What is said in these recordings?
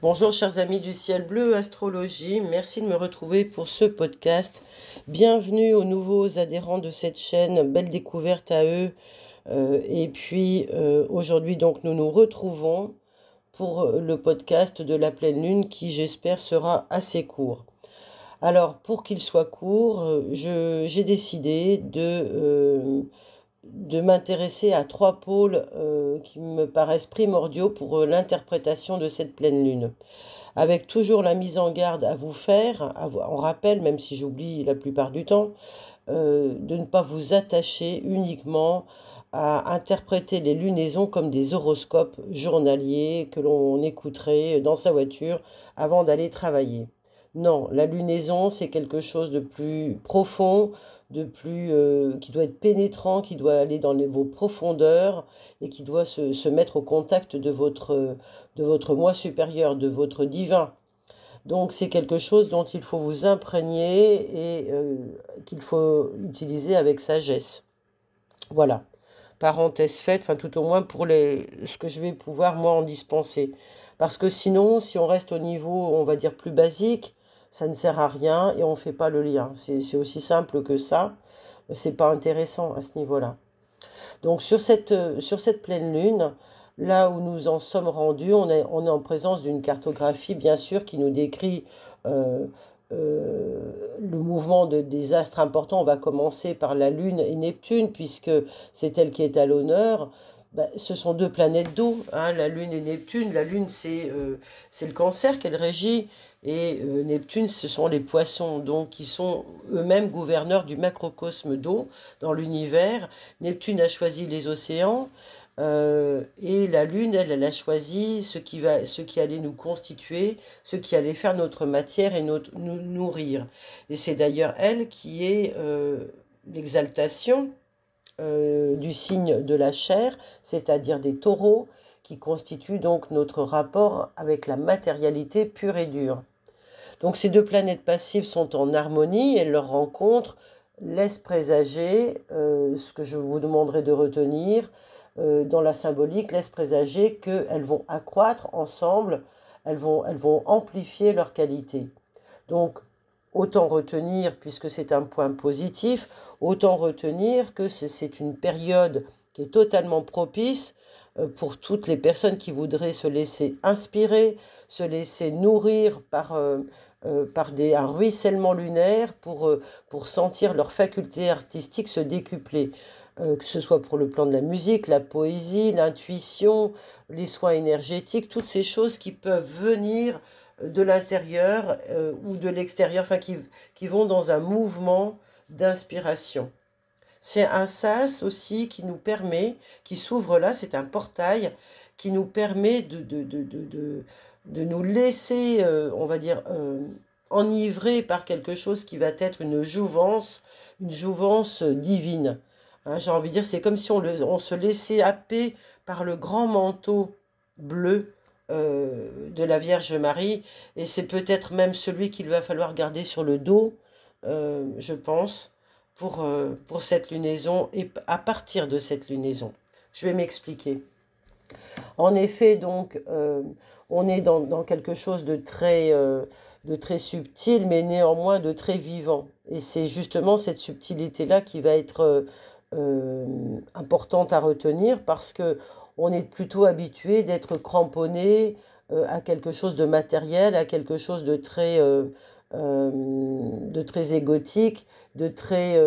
Bonjour chers amis du ciel bleu astrologie, merci de me retrouver pour ce podcast. Bienvenue aux nouveaux adhérents de cette chaîne, belle découverte à eux. Aujourd'hui donc nous nous retrouvons pour le podcast de la pleine lune qui j'espère sera assez court. Alors pour qu'il soit court, j'ai décidé de m'intéresser à trois pôles qui me paraissent primordiaux pour l'interprétation de cette pleine lune. Avec toujours la mise en garde à vous faire, en rappel, même si j'oublie la plupart du temps, de ne pas vous attacher uniquement à interpréter les lunaisons comme des horoscopes journaliers que l'on écouterait dans sa voiture avant d'aller travailler. Non, la lunaison, c'est quelque chose de plus profond, qui doit être pénétrant, qui doit aller dans vos profondeurs et qui doit se mettre au contact de votre moi supérieur, de votre divin. Donc c'est quelque chose dont il faut vous imprégner et qu'il faut utiliser avec sagesse. Voilà. Parenthèse faite, enfin tout au moins pour ce que je vais pouvoir moi en dispenser. Parce que sinon, si on reste au niveau, on va dire, plus basique, ça ne sert à rien et on ne fait pas le lien. C'est aussi simple que ça. C'est pas intéressant à ce niveau-là. Donc sur cette pleine lune, là où nous en sommes rendus, on est en présence d'une cartographie, bien sûr, qui nous décrit euh, le mouvement des astres importants. On va commencer par la Lune et Neptune, puisque c'est elle qui est à l'honneur. Ce sont deux planètes d'eau, hein, la Lune et Neptune. La Lune, c'est le Cancer qu'elle régit, et Neptune, ce sont les Poissons, donc qui sont eux-mêmes gouverneurs du macrocosme d'eau dans l'univers. Neptune a choisi les océans, et la Lune, elle a choisi ce qui allait nous constituer, ce qui allait faire notre matière et nous nourrir. Et c'est d'ailleurs elle qui est l'exaltation du signe de la chair, c'est-à-dire des taureaux, qui constituent donc notre rapport avec la matérialité pure et dure. Donc ces deux planètes passives sont en harmonie et leur rencontre laisse présager, ce que je vous demanderai de retenir dans la symbolique, laisse présager qu'elles vont accroître ensemble, elles vont amplifier leur qualité. Donc autant retenir, puisque c'est un point positif, autant retenir que c'est une période qui est totalement propice pour toutes les personnes qui voudraient se laisser inspirer, se laisser nourrir par un ruissellement lunaire pour sentir leurs facultés artistiques se décupler. Que ce soit pour le plan de la musique, la poésie, l'intuition, les soins énergétiques, toutes ces choses qui peuvent venir de l'intérieur ou de l'extérieur, enfin qui vont dans un mouvement d'inspiration. C'est un sas aussi qui nous permet, qui s'ouvre là, c'est un portail qui nous permet de nous laisser, on va dire, enivrer par quelque chose qui va être une jouvence divine. Hein, j'ai envie de dire, c'est comme si on se laissait happer par le grand manteau bleu de la Vierge Marie, et c'est peut-être même celui qu'il va falloir garder sur le dos, je pense, pour cette lunaison et à partir de cette lunaison. Je vais m'expliquer. En effet, donc, on est dans quelque chose de très subtil, mais néanmoins de très vivant. Et c'est justement cette subtilité-là qui va être importante à retenir, parce que on est plutôt habitué d'être cramponné à quelque chose de matériel, à quelque chose de très égotique, de très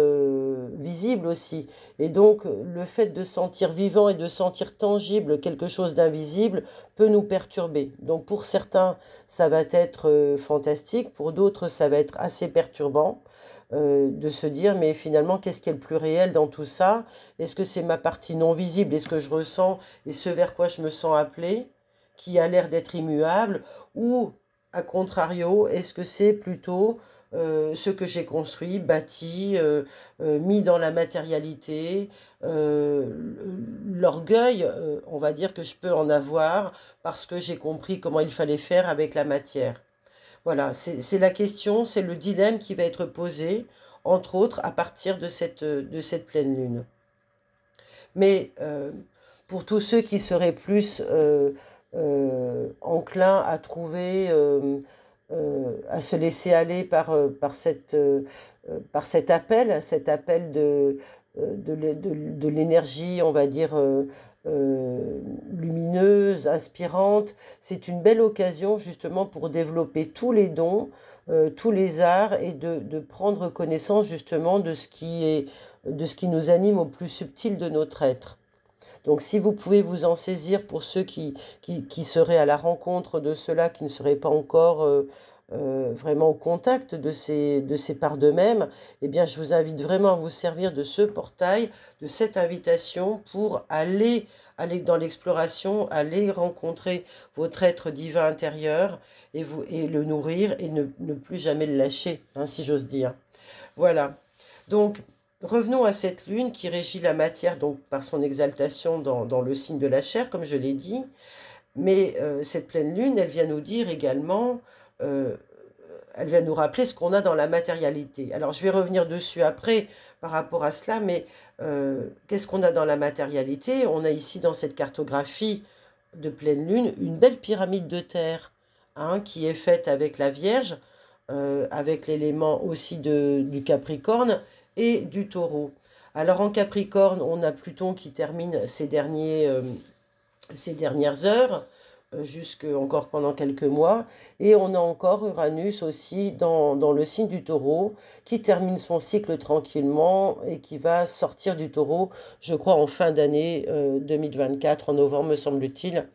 visible aussi. Et donc, le fait de sentir vivant et de sentir tangible quelque chose d'invisible peut nous perturber. Donc, pour certains, ça va être fantastique, pour d'autres, ça va être assez perturbant. De se dire, mais finalement, qu'est-ce qui est le plus réel dans tout ça? Est-ce que c'est ma partie non visible? Est-ce que je ressens et ce vers quoi je me sens appelée, qui a l'air d'être immuable? Ou, à contrario, est-ce que c'est plutôt ce que j'ai construit, bâti, mis dans la matérialité, l'orgueil, on va dire que je peux en avoir parce que j'ai compris comment il fallait faire avec la matière. Voilà, c'est la question, c'est le dilemme qui va être posé, entre autres, à partir de cette pleine lune. Mais pour tous ceux qui seraient plus enclin à trouver, à se laisser aller par cet appel de l'énergie, on va dire, lumineuse, inspirante. C'est une belle occasion justement pour développer tous les dons, tous les arts et de prendre connaissance justement de ce qui nous anime au plus subtil de notre être. Donc si vous pouvez vous en saisir pour ceux qui seraient à la rencontre de ceux-là qui ne seraient pas encore vraiment au contact de ces parts d'eux-mêmes, eh bien je vous invite vraiment à vous servir de ce portail, de cette invitation pour aller dans l'exploration, aller rencontrer votre être divin intérieur et le nourrir et ne plus jamais le lâcher, hein, si j'ose dire. Voilà. Donc, revenons à cette lune qui régit la matière donc par son exaltation dans le signe de la chair, comme je l'ai dit. Mais cette pleine lune, elle vient nous dire également, euh, elle vient nous rappeler ce qu'on a dans la matérialité. Alors je vais revenir dessus après par rapport à cela, mais qu'est-ce qu'on a dans la matérialité? On a ici dans cette cartographie de pleine lune une belle pyramide de terre, hein, qui est faite avec la Vierge, avec l'élément aussi du Capricorne et du Taureau. Alors en Capricorne, on a Pluton qui termine ces dernières heures, jusque encore pendant quelques mois, et on a encore Uranus aussi dans le signe du Taureau, qui termine son cycle tranquillement et qui va sortir du Taureau, je crois, en fin d'année 2024, en novembre, me semble-t-il,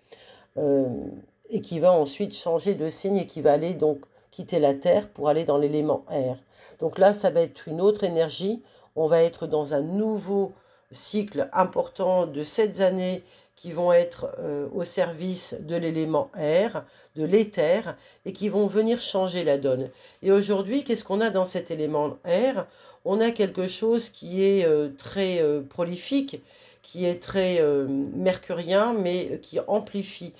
euh, et qui va ensuite changer de signe et qui va aller donc quitter la Terre pour aller dans l'élément air. Donc là, ça va être une autre énergie. On va être dans un nouveau cycle important de 7 années qui vont être au service de l'élément air, de l'éther, et qui vont venir changer la donne. Et aujourd'hui, qu'est-ce qu'on a dans cet élément air? On a quelque chose qui est très prolifique, qui est très mercurien, mais qui amplifie,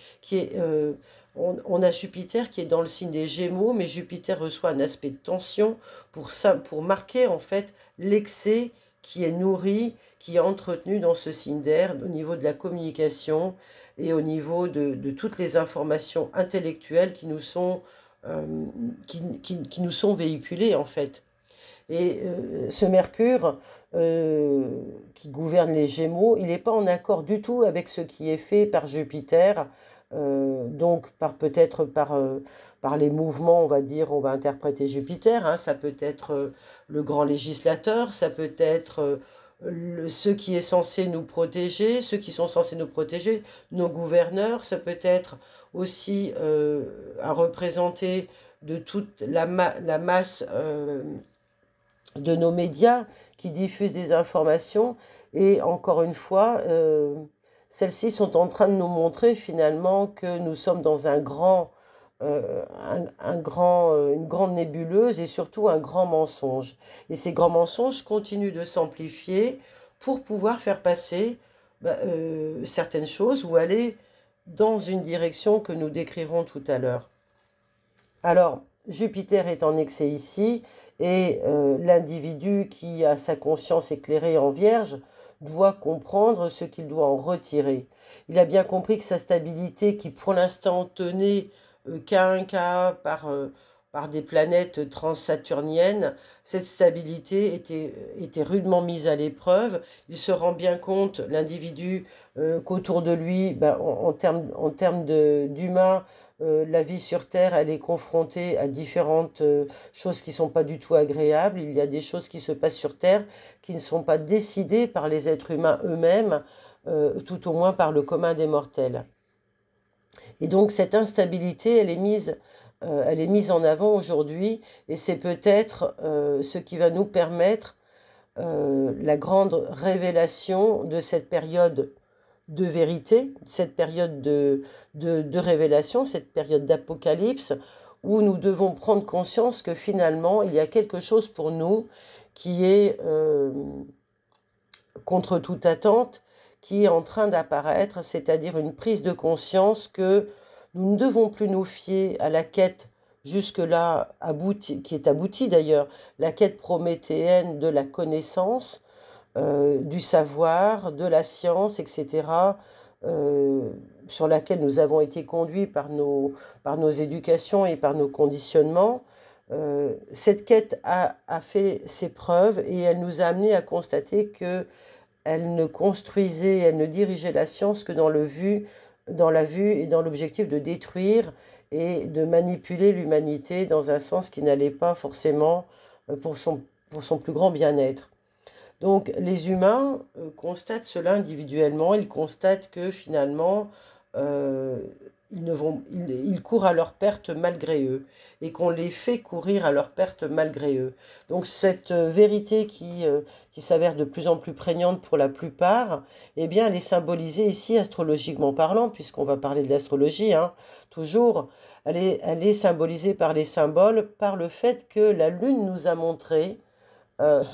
on a Jupiter qui est dans le signe des Gémeaux, mais Jupiter reçoit un aspect de tension pour marquer en fait l'excès qui est nourri, qui est entretenu dans ce signe d'air au niveau de la communication et au niveau de toutes les informations intellectuelles euh, qui nous sont véhiculées en fait. Et ce Mercure qui gouverne les Gémeaux, il n'est pas en accord du tout avec ce qui est fait par Jupiter, donc peut-être par les mouvements, on va dire, on va interpréter Jupiter, hein, ça peut être le grand législateur, ça peut être ce qui est censé nous protéger, ceux qui sont censés nous protéger, nos gouverneurs, ça peut être aussi à représenter de toute la masse de nos médias qui diffusent des informations. Et encore une fois, celles-ci sont en train de nous montrer finalement que nous sommes dans une grande nébuleuse et surtout un grand mensonge. Et ces grands mensonges continuent de s'amplifier pour pouvoir faire passer certaines choses ou aller dans une direction que nous décrirons tout à l'heure. Alors, Jupiter est en excès ici, et l'individu qui a sa conscience éclairée en vierge doit comprendre ce qu'il doit en retirer. Il a bien compris que sa stabilité, qui pour l'instant tenait qu'à un cas par des planètes transsaturniennes, cette stabilité était rudement mise à l'épreuve. Il se rend bien compte, l'individu, qu'autour de lui, en termes d'humains, la vie sur Terre, elle est confrontée à différentes choses qui ne sont pas du tout agréables. Il y a des choses qui se passent sur Terre qui ne sont pas décidées par les êtres humains eux-mêmes, tout au moins par le commun des mortels. Et donc cette instabilité, elle est mise en avant aujourd'hui, et c'est peut-être ce qui va nous permettre la grande révélation de cette période de vérité, cette période de révélation, cette période d'apocalypse, où nous devons prendre conscience que finalement, il y a quelque chose pour nous qui est contre toute attente, qui est en train d'apparaître, c'est-à-dire une prise de conscience que nous ne devons plus nous fier à la quête jusque-là aboutie, qui est aboutie d'ailleurs, la quête prométhéenne de la connaissance, du savoir, de la science, etc., sur laquelle nous avons été conduits par nos éducations et par nos conditionnements, cette quête a fait ses preuves et elle nous a amené à constater que elle ne construisait, elle ne dirigeait la science que dans la vue et dans l'objectif de détruire et de manipuler l'humanité dans un sens qui n'allait pas forcément pour son plus grand bien-être. Donc les humains constatent cela individuellement, ils constatent que finalement euh, ils courent à leur perte malgré eux et qu'on les fait courir à leur perte malgré eux. Donc cette vérité qui s'avère de plus en plus prégnante pour la plupart, eh bien elle est symbolisée ici astrologiquement parlant, puisqu'on va parler de l'astrologie, hein, toujours. Elle est symbolisée par les symboles, par le fait que la Lune nous a montré euh,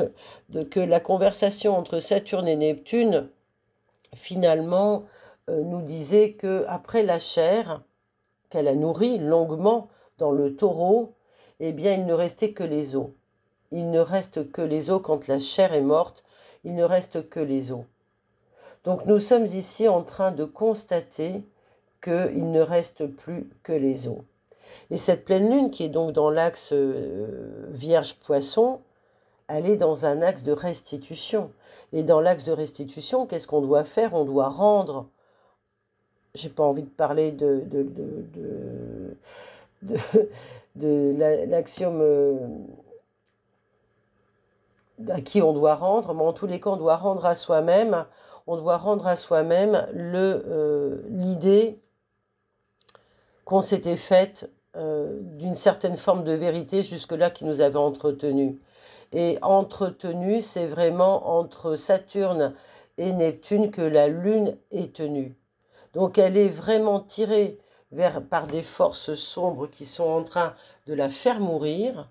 que la conversation entre Saturne et Neptune, finalement, nous disait que après la chair, qu'elle a nourri longuement dans le taureau, eh bien, il ne restait que les os. Il ne reste que les os quand la chair est morte, il ne reste que les os. Donc nous sommes ici en train de constater qu'il ne reste plus que les os. Et cette pleine lune, qui est donc dans l'axe Vierge-Poisson, elle est dans un axe de restitution. Et dans l'axe de restitution, qu'est-ce qu'on doit faire? On doit rendre. J'ai pas envie de parler de l'axiome à qui on doit rendre, mais en tous les cas, on doit rendre à soi-même. On doit rendre à soi-même l'idée qu'on s'était faite d'une certaine forme de vérité jusque-là qui nous avait entretenus. Et entretenu, c'est vraiment entre Saturne et Neptune que la Lune est tenue. Donc elle est vraiment tirée par des forces sombres qui sont en train de la faire mourir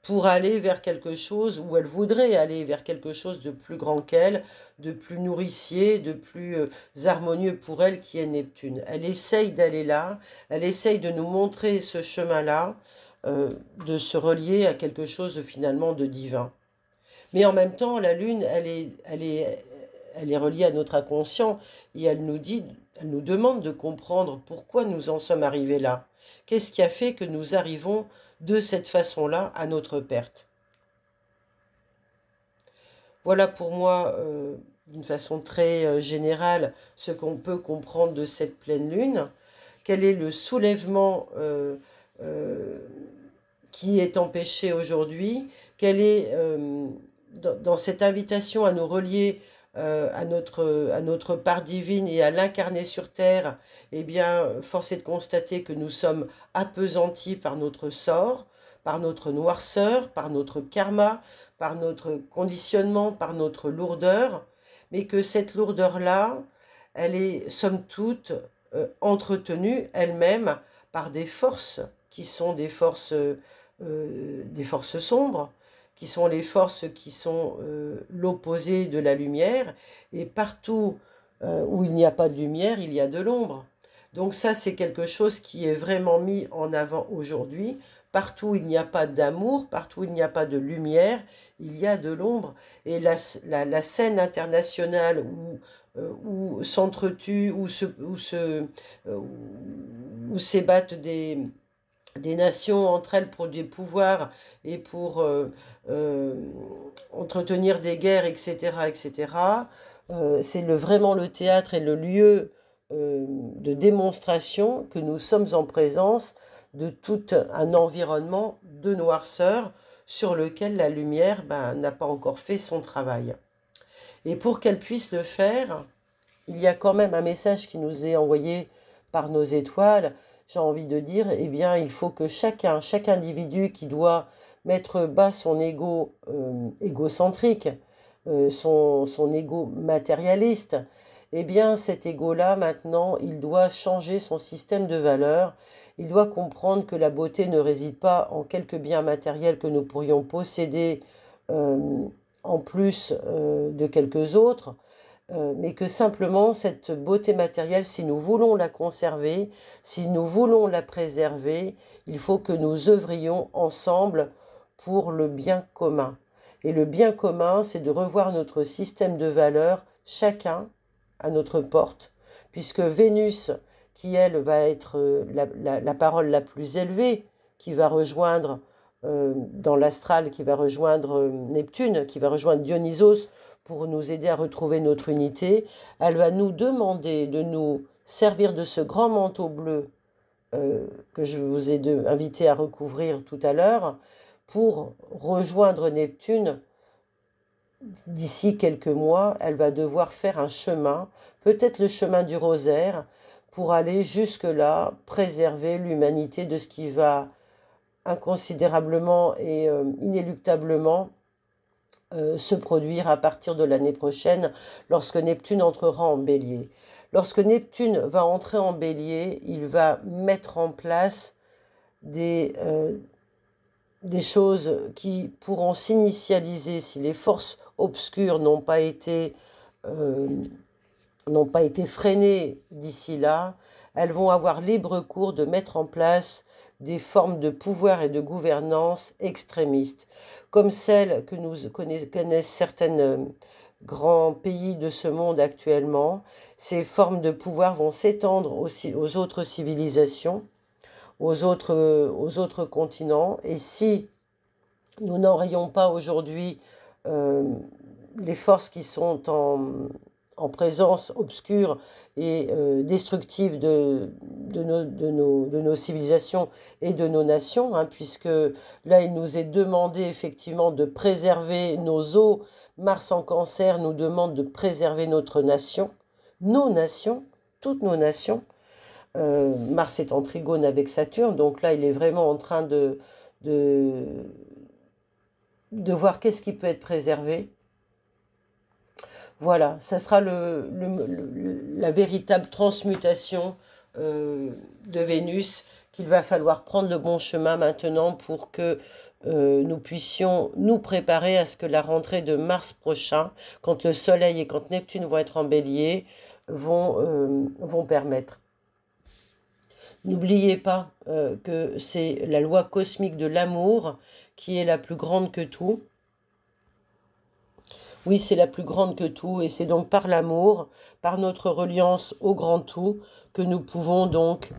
pour aller vers quelque chose, où elle voudrait aller vers quelque chose de plus grand qu'elle, de plus nourricier, de plus harmonieux pour elle, qui est Neptune. Elle essaye d'aller là, elle essaye de nous montrer ce chemin-là, de se relier à quelque chose finalement de divin. Mais en même temps, la Lune, elle est reliée à notre inconscient et elle nous demande de comprendre pourquoi nous en sommes arrivés là. Qu'est-ce qui a fait que nous arrivons de cette façon-là à notre perte? Voilà pour moi, d'une façon très générale, ce qu'on peut comprendre de cette pleine lune. Quel est le soulèvement qui est empêché aujourd'hui? Quel est dans cette invitation à nous relier à notre part divine et à l'incarner sur Terre, eh bien, force est de constater que nous sommes appesantis par notre sort, par notre noirceur, par notre karma, par notre conditionnement, par notre lourdeur, mais que cette lourdeur-là, elle est, somme toute, entretenue elle-même par des forces qui sont des forces sombres, qui sont les forces qui sont l'opposé de la lumière, et partout où il n'y a pas de lumière, il y a de l'ombre. Donc ça, c'est quelque chose qui est vraiment mis en avant aujourd'hui. Partout où il n'y a pas d'amour, partout où il n'y a pas de lumière, il y a de l'ombre. Et la scène internationale où s'entretuent, où s'ébattent des nations entre elles pour des pouvoirs et pour entretenir des guerres, etc., etc. C'est vraiment le théâtre et le lieu de démonstration que nous sommes en présence de tout un environnement de noirceur sur lequel la lumière n'a pas encore fait son travail. Et pour qu'elle puisse le faire, il y a quand même un message qui nous est envoyé par nos étoiles. J'ai envie de dire, eh bien, il faut que chaque individu qui doit mettre bas son ego égocentrique, son ego matérialiste, eh bien, cet ego-là, maintenant, il doit changer son système de valeurs. Il doit comprendre que la beauté ne réside pas en quelques biens matériels que nous pourrions posséder en plus de quelques autres, mais que simplement cette beauté matérielle, si nous voulons la conserver, si nous voulons la préserver, il faut que nous œuvrions ensemble pour le bien commun. Et le bien commun, c'est de revoir notre système de valeurs, chacun à notre porte, puisque Vénus, qui elle va être la parole la plus élevée, qui va rejoindre dans l'astral, qui va rejoindre Neptune, qui va rejoindre Dionysos pour nous aider à retrouver notre unité, elle va nous demander de nous servir de ce grand manteau bleu que je vous ai invité à recouvrir tout à l'heure, pour rejoindre Neptune. D'ici quelques mois, elle va devoir faire un chemin, peut-être le chemin du rosaire, pour aller jusque-là, préserver l'humanité de ce qui va inconsidérablement et inéluctablement se produire à partir de l'année prochaine, lorsque Neptune entrera en Bélier. Lorsque Neptune va entrer en Bélier, il va mettre en place des choses qui pourront s'initialiser si les forces obscures n'ont pas été freinées d'ici là. Elles vont avoir libre cours de mettre en place des formes de pouvoir et de gouvernance extrémistes, comme celles que nous connaissent certains grands pays de ce monde actuellement. Ces formes de pouvoir vont s'étendre aussi aux autres civilisations, aux autres continents. Et si nous n'aurions pas aujourd'hui les forces qui sont en présence obscure et destructive de nos civilisations et de nos nations, hein, puisque là, il nous est demandé effectivement de préserver nos eaux. Mars en Cancer nous demande de préserver notre nation, nos nations, toutes nos nations. Mars est en trigone avec Saturne, donc là, il est vraiment en train de voir qu'est-ce qui peut être préservé. Voilà, ça sera la véritable transmutation de Vénus, qu'il va falloir prendre le bon chemin maintenant pour que nous puissions nous préparer à ce que la rentrée de mars prochain, quand le Soleil et quand Neptune vont être en Bélier, vont permettre. N'oubliez pas que c'est la loi cosmique de l'amour qui est la plus grande que tout. Oui, c'est la plus grande que tout, et c'est donc par l'amour, par notre reliance au grand tout, que nous pouvons donc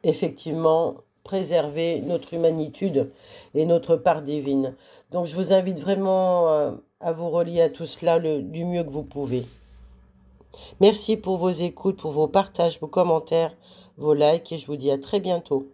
effectivement préserver notre humanitude et notre part divine. Donc je vous invite vraiment à vous relier à tout cela du mieux que vous pouvez. Merci pour vos écoutes, pour vos partages, vos commentaires, vos likes, et je vous dis à très bientôt.